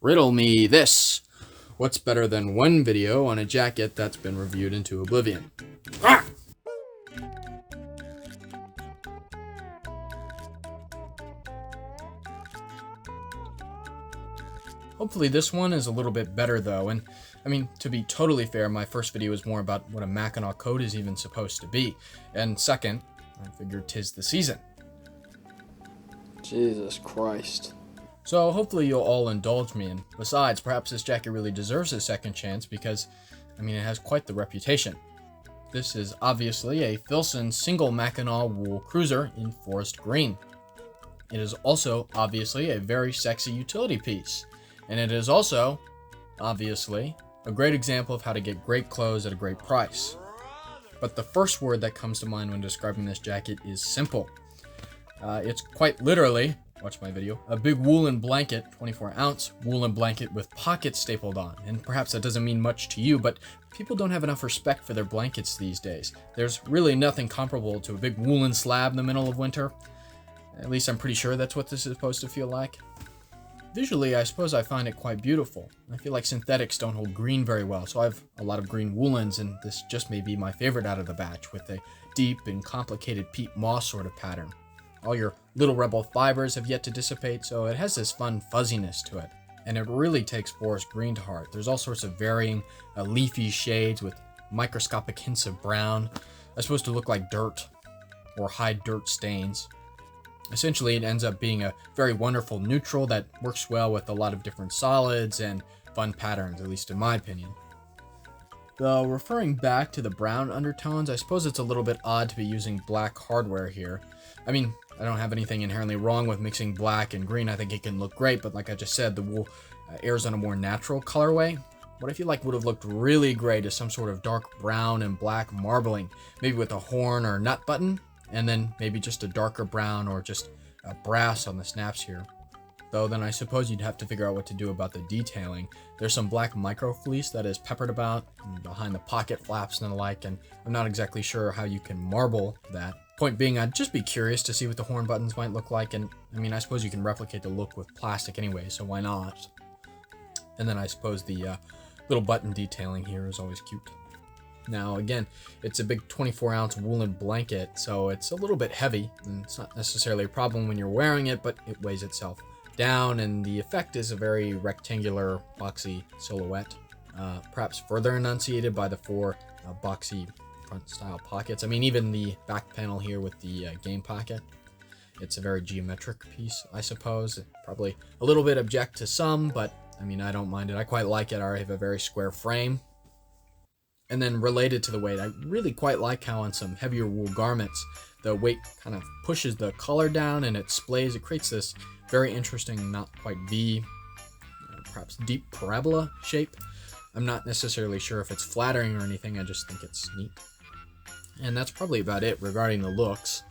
Riddle me this. What's better than one video on a jacket that's been reviewed into oblivion? Ah! Hopefully this one is a little bit better though, and I mean, to be totally fair, my first video was more about what a Mackinaw coat is even supposed to be, and second, I figured 'tis the season. Jesus Christ. So hopefully you'll all indulge me, and besides, perhaps this jacket really deserves a second chance because, I mean, it has quite the reputation. This is obviously a Filson single Mackinaw wool cruiser in forest green. It is also obviously a very sexy utility piece, and it is also, obviously, a great example of how to get great clothes at a great price. But the first word that comes to mind when describing this jacket is simple. It's quite literally, watch my video, a big woolen blanket, 24-ounce woolen blanket with pockets stapled on. And perhaps that doesn't mean much to you, but people don't have enough respect for their blankets these days. There's really nothing comparable to a big woolen slab in the middle of winter. At least I'm pretty sure that's what this is supposed to feel like. Visually, I suppose I find it quite beautiful. I feel like synthetics don't hold green very well, so I have a lot of green woolens, and this just may be my favorite out of the batch, with a deep and complicated peat moss sort of pattern. All your little rebel fibers have yet to dissipate, so it has this fun fuzziness to it. And it really takes forest green to heart. There's all sorts of varying leafy shades with microscopic hints of brown. That's supposed to look like dirt or hide dirt stains. Essentially, it ends up being a very wonderful neutral that works well with a lot of different solids and fun patterns, at least in my opinion. Though referring back to the brown undertones, I suppose it's a little bit odd to be using black hardware here. I mean, I don't have anything inherently wrong with mixing black and green. I think it can look great, but like I just said, the wool airs on a more natural colorway. What I feel like would have looked really great is some sort of dark brown and black marbling, maybe with a horn or nut button, and then maybe just a darker brown or just a brass on the snaps here. Though then I suppose you'd have to figure out what to do about the detailing. There's some black micro fleece that is peppered about behind the pocket flaps and the like, and I'm not exactly sure how you can marble that. Point being, I'd just be curious to see what the horn buttons might look like, and I mean, I suppose you can replicate the look with plastic anyway, so why not? And then I suppose the little button detailing here is always cute. Now again, it's a big 24-ounce woolen blanket, so it's a little bit heavy, and it's not necessarily a problem when you're wearing it, but it weighs itself down, and the effect is a very rectangular, boxy silhouette, perhaps further enunciated by the four boxy front-style pockets. I mean, even the back panel here with the game pocket, it's a very geometric piece, I suppose. Probably a little bit object to some, but I mean, I don't mind it. I quite like it. I have a very square frame. And then related to the weight, I really quite like how on some heavier wool garments, the weight kind of pushes the collar down and it splays. It creates this very interesting, not quite V, perhaps deep parabola shape. I'm not necessarily sure if it's flattering or anything. I just think it's neat. And that's probably about it regarding the looks.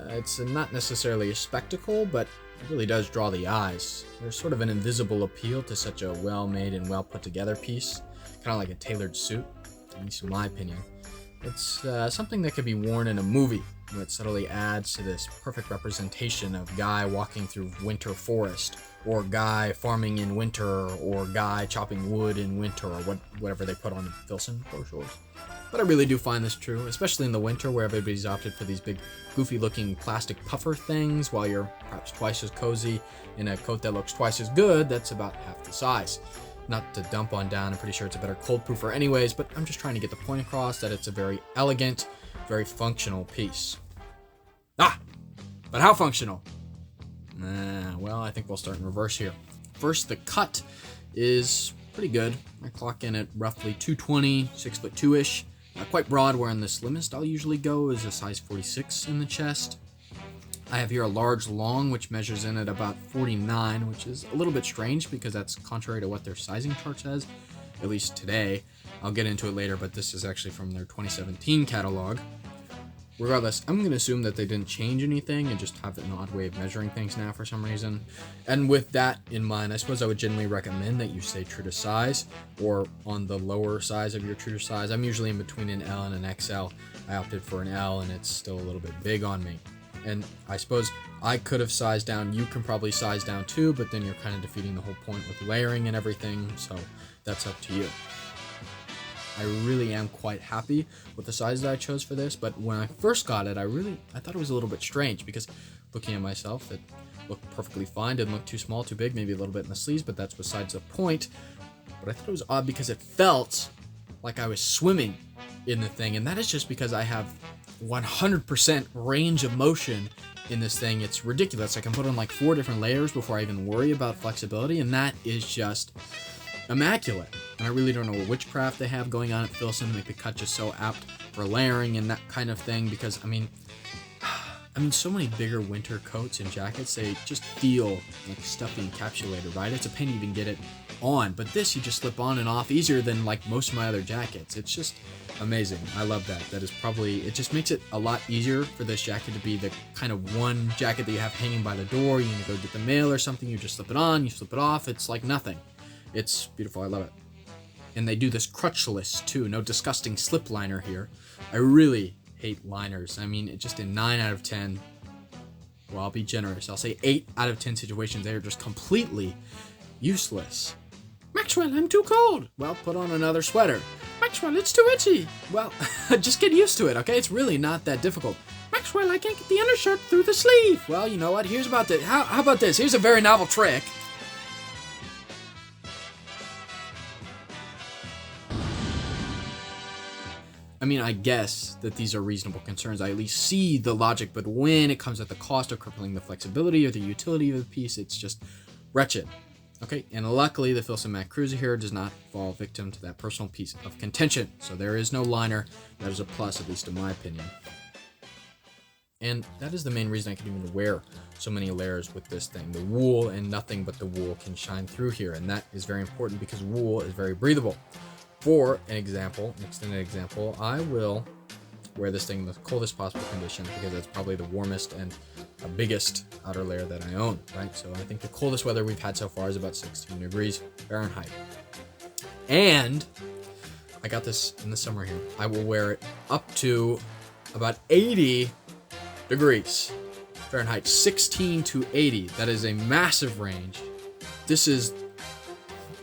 It's not necessarily a spectacle, but it really does draw the eyes. There's sort of an invisible appeal to such a well-made and well-put-together piece, kind of like a tailored suit, at least in my opinion. It's something that could be worn in a movie, where it subtly adds to this perfect representation of guy walking through winter forest, or guy farming in winter, or guy chopping wood in winter, or whatever they put on Filson brochures. But I really do find this true, especially in the winter where everybody's opted for these big goofy looking plastic puffer things while you're perhaps twice as cozy in a coat that looks twice as good that's about half the size. Not to dump on down, I'm pretty sure it's a better cold proofer anyways, but I'm just trying to get the point across that it's a very elegant, very functional piece. But how functional? Well, I think we'll start in reverse here. First, the cut is pretty good. I clock in at roughly 220, 6'2"-ish. Quite broad, where in the slimmest I'll usually go is a size 46 in the chest. I have here a large long, which measures in at about 49, which is a little bit strange because that's contrary to what their sizing chart says, at least today. I'll get into it later, but this is actually from their 2017 catalog. Regardless, I'm going to assume that they didn't change anything and just have an odd way of measuring things now for some reason. And with that in mind, I suppose I would generally recommend that you stay true to size, or on the lower size of your true to size. I'm usually in between an L and an XL. I opted for an L and it's still a little bit big on me. And I suppose I could have sized down, you can probably size down too, but then you're kind of defeating the whole point with layering and everything, so that's up to you. I really am quite happy with the size that I chose for this, but when I first got it, I thought it was a little bit strange, because looking at myself, it looked perfectly fine, didn't look too small, too big, maybe a little bit in the sleeves, but that's besides the point. But I thought it was odd because it felt like I was swimming in the thing, and that is just because I have 100% range of motion in this thing. It's ridiculous. I can put on like 4 different layers before I even worry about flexibility, and that is just immaculate. And I really don't know what witchcraft they have going on at Filson to make the cut just so apt for layering and that kind of thing, because I mean so many bigger winter coats and jackets, they just feel like stuff being encapsulated, right? It's a pain to even get it on, but this you just slip on and off easier than like most of my other jackets. It's just amazing. I love that. That is probably, it just makes it a lot easier for this jacket to be the kind of one jacket that you have hanging by the door. You need to go get the mail or something, you just slip it on, you slip it off. It's like nothing. It's beautiful. I love it. And they do this crutchless too. No disgusting slip liner here. I really hate liners. I mean, just in 9 out of 10, well, I'll be generous, I'll say 8 out of 10 situations, they are just completely useless. Maxwell, I'm too cold. Well, put on another sweater. Maxwell, it's too itchy. Well, just get used to it, okay? It's really not that difficult. Maxwell, I can't get the undershirt through the sleeve. Well, you know what? Here's about this. How about this? Here's a very novel trick. I mean, I guess that these are reasonable concerns. I at least see the logic, but when it comes at the cost of crippling the flexibility or the utility of the piece, it's just wretched. Okay, and luckily the Filson Mac Cruiser here does not fall victim to that personal piece of contention. So there is no liner. That is a plus, at least in my opinion. And that is the main reason I can even wear so many layers with this thing. The wool and nothing but the wool can shine through here, and that is very important because wool is very breathable. For an example, an extended example, I will wear this thing in the coldest possible conditions because it's probably the warmest and biggest outer layer that I own, right? So I think the coldest weather we've had so far is about 16 degrees Fahrenheit. And I got this in the summer here. I will wear it up to about 80 degrees Fahrenheit, 16 to 80. That is a massive range. This is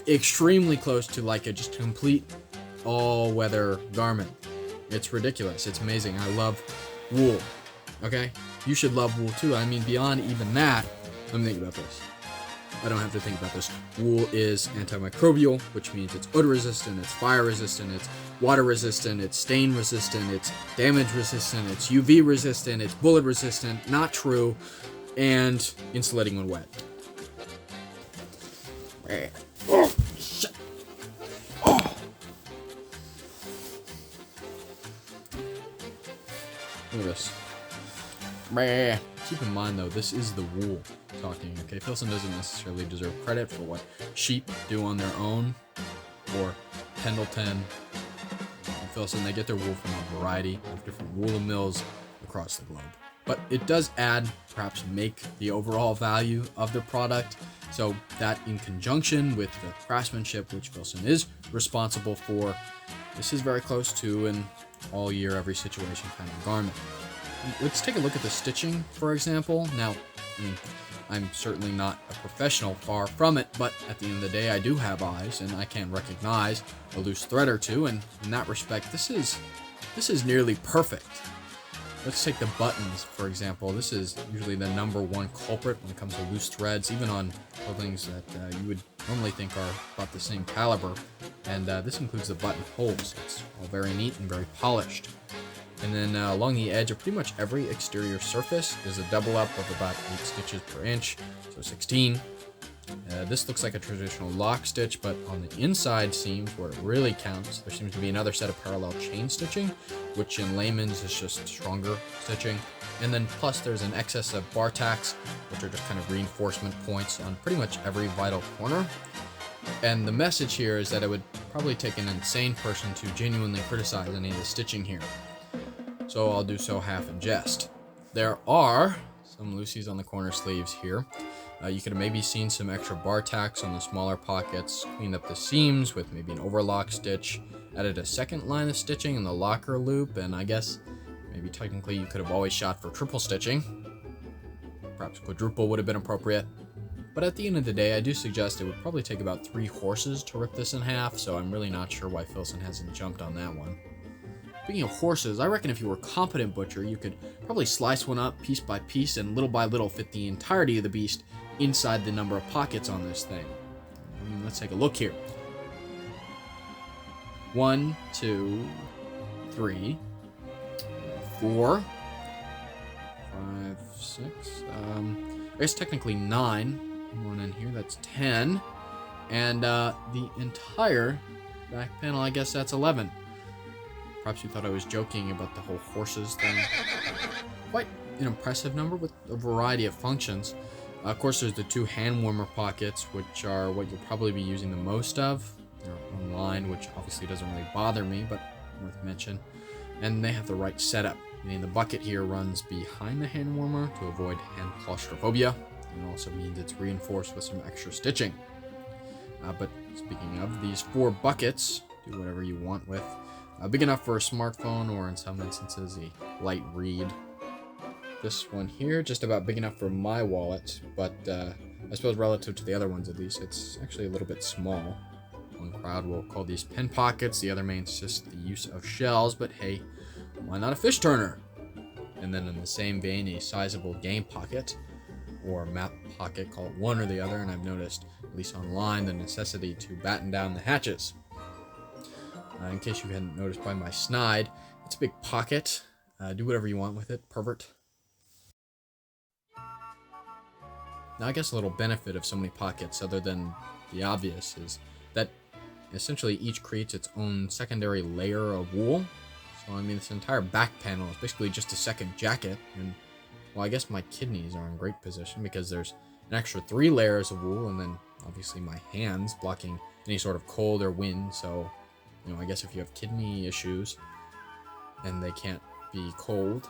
extremely close to like a just complete all-weather garment. It's ridiculous. It's amazing. I love wool. Okay? You should love wool too. I mean, beyond even that, let me think about this. I don't have to think about this. Wool is antimicrobial, which means it's odor resistant, it's fire resistant, it's water resistant, it's stain resistant, it's damage resistant, it's UV resistant, it's bullet resistant, not true, and insulating when wet. Oh, shit. Oh. Look at this. Keep in mind though, this is the wool talking, okay? Filson doesn't necessarily deserve credit for what sheep do on their own, or Pendleton and Filson. They get their wool from a variety of different wool mills across the globe. But it does add, perhaps make the overall value of the product. So that in conjunction with the craftsmanship, which Filson is responsible for, this is very close to an all year, every situation kind of garment. Let's take a look at the stitching, for example. Now, I mean, I'm certainly not a professional, far from it, but at the end of the day, I do have eyes, and I can recognize a loose thread or two, and in that respect, this is nearly perfect. Let's take the buttons, for example. This is usually the #1 culprit when it comes to loose threads, even on clothing that you would normally think are about the same caliber. And this includes the button holes. It's all very neat and very polished. And then along the edge of pretty much every exterior surface is a double up of about 8 stitches per inch, so 16. This looks like a traditional lock stitch, but on the inside seams where it really counts, there seems to be another set of parallel chain stitching, which in layman's is just stronger stitching. And then plus there's an excess of bar tacks, which are just kind of reinforcement points on pretty much every vital corner. And the message here is that it would probably take an insane person to genuinely criticize any of the stitching here. So I'll do so half in jest. There are some loosies on the corner sleeves here. You could have maybe seen some extra bar tacks on the smaller pockets, cleaned up the seams with maybe an overlock stitch, added a second line of stitching in the locker loop, and I guess maybe technically you could have always shot for triple stitching. perhaps quadruple would have been appropriate. But at the end of the day, I do suggest it would probably take about 3 horses to rip this in half, so I'm really not sure why Filson hasn't jumped on that one. Speaking of horses, I reckon if you were a competent butcher, you could probably slice one up piece by piece and little by little fit the entirety of the beast inside the number of pockets on this thing. Let's take a look here. 1, 2, 3, 4, 5, 6, I guess technically 9. One in here, that's 10. And the entire back panel, I guess that's 11. Perhaps you thought I was joking about the whole horses thing. Quite an impressive number with a variety of functions. Of course, there's the 2 hand warmer pockets, which are what you'll probably be using the most of. They're online, which obviously doesn't really bother me, but worth mention. And they have the right setup, meaning the bucket here runs behind the hand warmer to avoid hand claustrophobia. And also means it's reinforced with some extra stitching. But speaking of, these 4 buckets, do whatever you want with. Big enough for a smartphone, or in some instances, a light read. This one here, just about big enough for my wallet, but I suppose relative to the other ones at least, it's actually a little bit small. One crowd will call these pen pockets, the other may insist the use of shells, but hey, why not a fish turner? And then in the same vein, a sizable game pocket, or map pocket, call it one or the other, and I've noticed, at least online, the necessity to batten down the hatches. In case you hadn't noticed by my snide, it's a big pocket. Do whatever you want with it, pervert. Now, I guess a little benefit of so many pockets, other than the obvious, is that essentially each creates its own secondary layer of wool. So, I mean, this entire back panel is basically just a second jacket, and, well, I guess my kidneys are in great position because there's an extra 3 layers of wool, and then, obviously, my hands blocking any sort of cold or wind, so, you know, I guess if you have kidney issues and they can't be cold.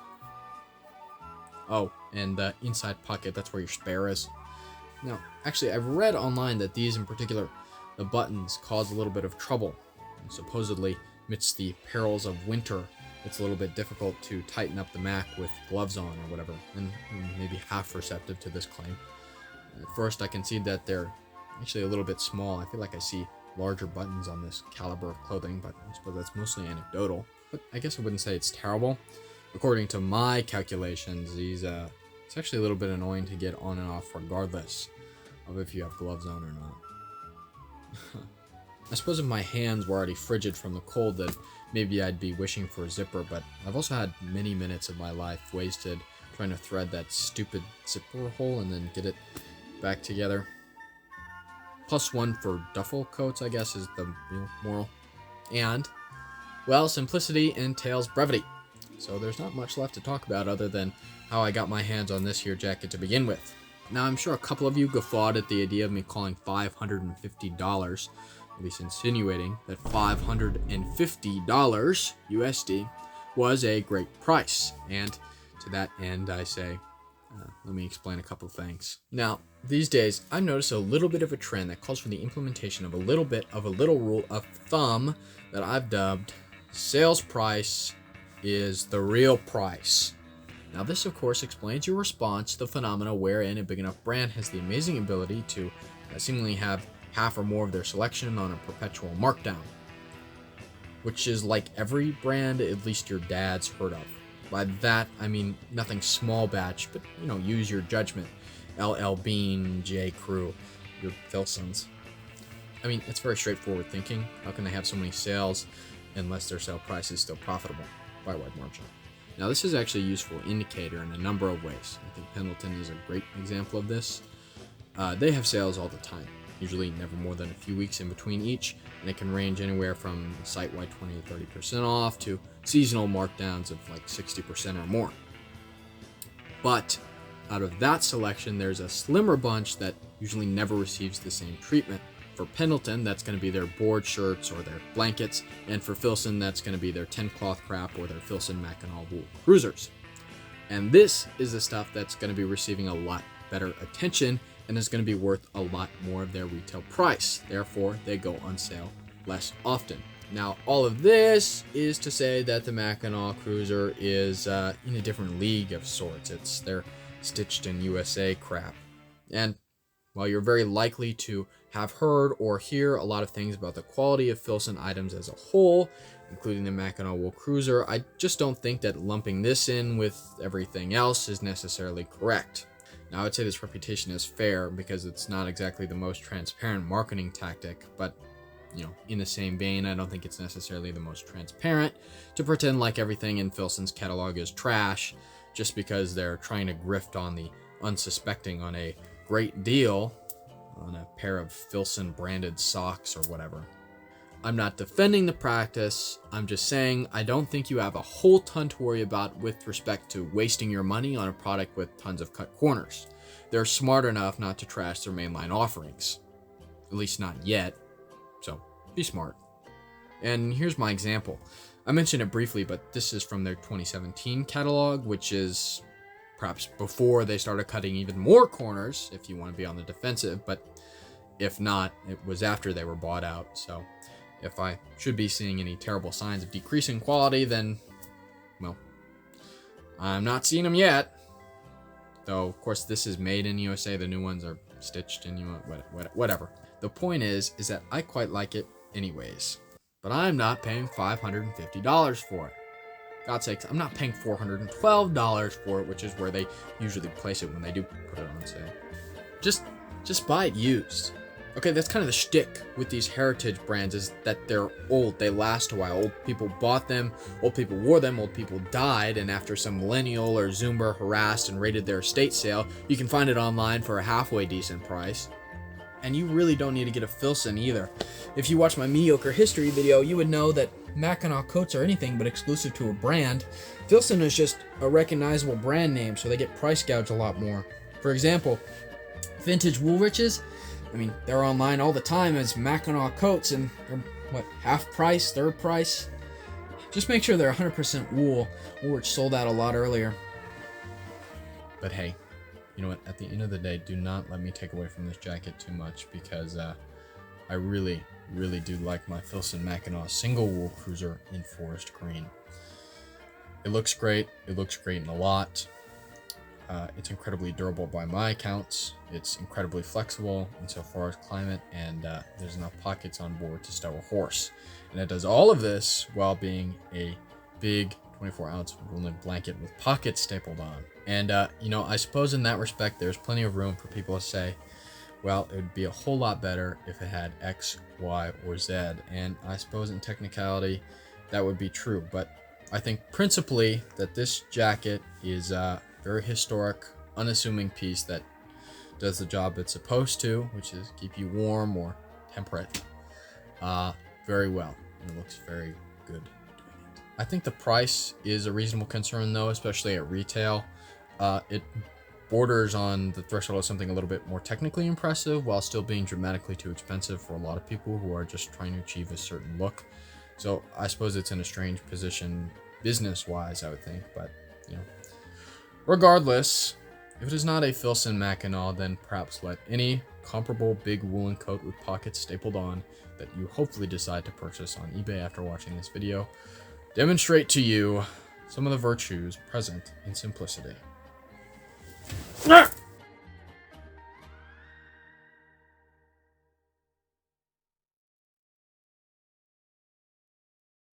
Oh, and the inside pocket, that's where your spare is. Now, actually, I've read online that these in particular, the buttons, cause a little bit of trouble. And supposedly, amidst the perils of winter, it's a little bit difficult to tighten up the Mac with gloves on or whatever, and maybe half receptive to this claim. At first, I concede that they're actually a little bit small. I feel like I see larger buttons on this caliber of clothing, but I suppose that's mostly anecdotal. But I guess I wouldn't say it's terrible. According to my calculations, these it's actually a little bit annoying to get on and off regardless of if you have gloves on or not. I suppose if my hands were already frigid from the cold, then maybe I'd be wishing for a zipper, but I've also had many minutes of my life wasted trying to thread that stupid zipper hole and then get it back together. +1 for duffel coats, I guess, is the real moral. And, well, simplicity entails brevity. So there's not much left to talk about other than how I got my hands on this here jacket to begin with. Now, I'm sure a couple of you guffawed at the idea of me calling $550, at least insinuating that $550 USD was a great price. And to that end, I say, let me explain a couple things. Now, these days, I've noticed a little bit of a trend that calls for the implementation of a little bit of a little rule of thumb that I've dubbed sales price is the real price. Now, this, of course, explains your response to the phenomena wherein a big enough brand has the amazing ability to seemingly have half or more of their selection on a perpetual markdown, which is like every brand at least your dad's heard of. By that, I mean nothing small batch, but, you know, use your judgment. LL Bean, J. Crew, your Filsons. I mean, it's very straightforward thinking. How can they have so many sales unless their sale price is still profitable by a wide margin? Now, this is actually a useful indicator in a number of ways. I think Pendleton is a great example of this. They have sales all the time, usually never more than a few weeks in between each, and it can range anywhere from site-wide 20 to 30% off to seasonal markdowns of like 60% or more. But out of that selection, there's a slimmer bunch that usually never receives the same treatment. For Pendleton, that's going to be their board shirts or their blankets, and for Filson, that's going to be their 10 cloth crap or their Filson Mackinaw wool cruisers. And this is the stuff that's going to be receiving a lot better attention and is going to be worth a lot more of their retail price. Therefore, they go on sale less often. Now, all of this is to say that the Mackinaw cruiser is in a different league of sorts. It's their stitched in USA crap. And while you're very likely to have heard or hear a lot of things about the quality of Filson items as a whole, including the Mackinaw wool cruiser, I just don't think that lumping this in with everything else is necessarily correct. Now, I would say this reputation is fair because it's not exactly the most transparent marketing tactic, but in the same vein, I don't think it's necessarily the most transparent to pretend like everything in Filson's catalog is trash just because they're trying to grift on the unsuspecting on a great deal on a pair of Filson branded socks or whatever. I'm not defending the practice, I'm just saying I don't think you have a whole ton to worry about with respect to wasting your money on a product with tons of cut corners. They're smart enough not to trash their mainline offerings. At least not yet. So, be smart. And here's my example. I mentioned it briefly, but this is from their 2017 catalog, which is perhaps before they started cutting even more corners, if you want to be on the defensive, but if not, it was after they were bought out. So, if I should be seeing any terrible signs of decreasing quality, then, well, I'm not seeing them yet. Though, of course, this is made in USA. The new ones are stitched in USA, whatever. The point is that I quite like it anyways. But I'm not paying $550 for it. God's sakes, I'm not paying $412 for it, which is where they usually place it when they do put it on sale. Just buy it used. Okay, that's kind of the shtick with these heritage brands, is that they're old, they last a while. Old people bought them, old people wore them, old people died, and after some millennial or Zoomer harassed and raided their estate sale, you can find it online for a halfway decent price. And you really don't need to get a Filson either. If you watch my mediocre history video, you would know that Mackinaw coats are anything but exclusive to a brand. Filson is just a recognizable brand name, so they get price gouged a lot more. For example, vintage Woolriches, they're online all the time as Mackinaw coats, and they're, half price, third price? Just make sure they're 100% wool. Woolrich sold out a lot earlier. But hey, you know what? At the end of the day, do not let me take away from this jacket too much, because I really, really do like my Filson Mackinaw single wool cruiser in forest green. It looks great. It looks great in a lot. It's incredibly durable by my accounts. It's incredibly flexible insofar as climate, and there's enough pockets on board to stow a horse. And it does all of this while being a big 24-ounce woolen blanket with pockets stapled on. And, I suppose in that respect, there's plenty of room for people to say, well, it would be a whole lot better if it had X, Y, or Z. And I suppose in technicality, that would be true. But I think principally that this jacket is a very historic, unassuming piece that does the job it's supposed to, which is keep you warm or temperate, very well. And it looks very good doing it. I think the price is a reasonable concern, though, especially at retail. It borders on the threshold of something a little bit more technically impressive while still being dramatically too expensive for a lot of people who are just trying to achieve a certain look. So I suppose it's in a strange position business-wise, I would think, but, Regardless, if it is not a Filson Mackinaw, then perhaps let any comparable big woolen coat with pockets stapled on that you hopefully decide to purchase on eBay after watching this video demonstrate to you some of the virtues present in simplicity. Ah!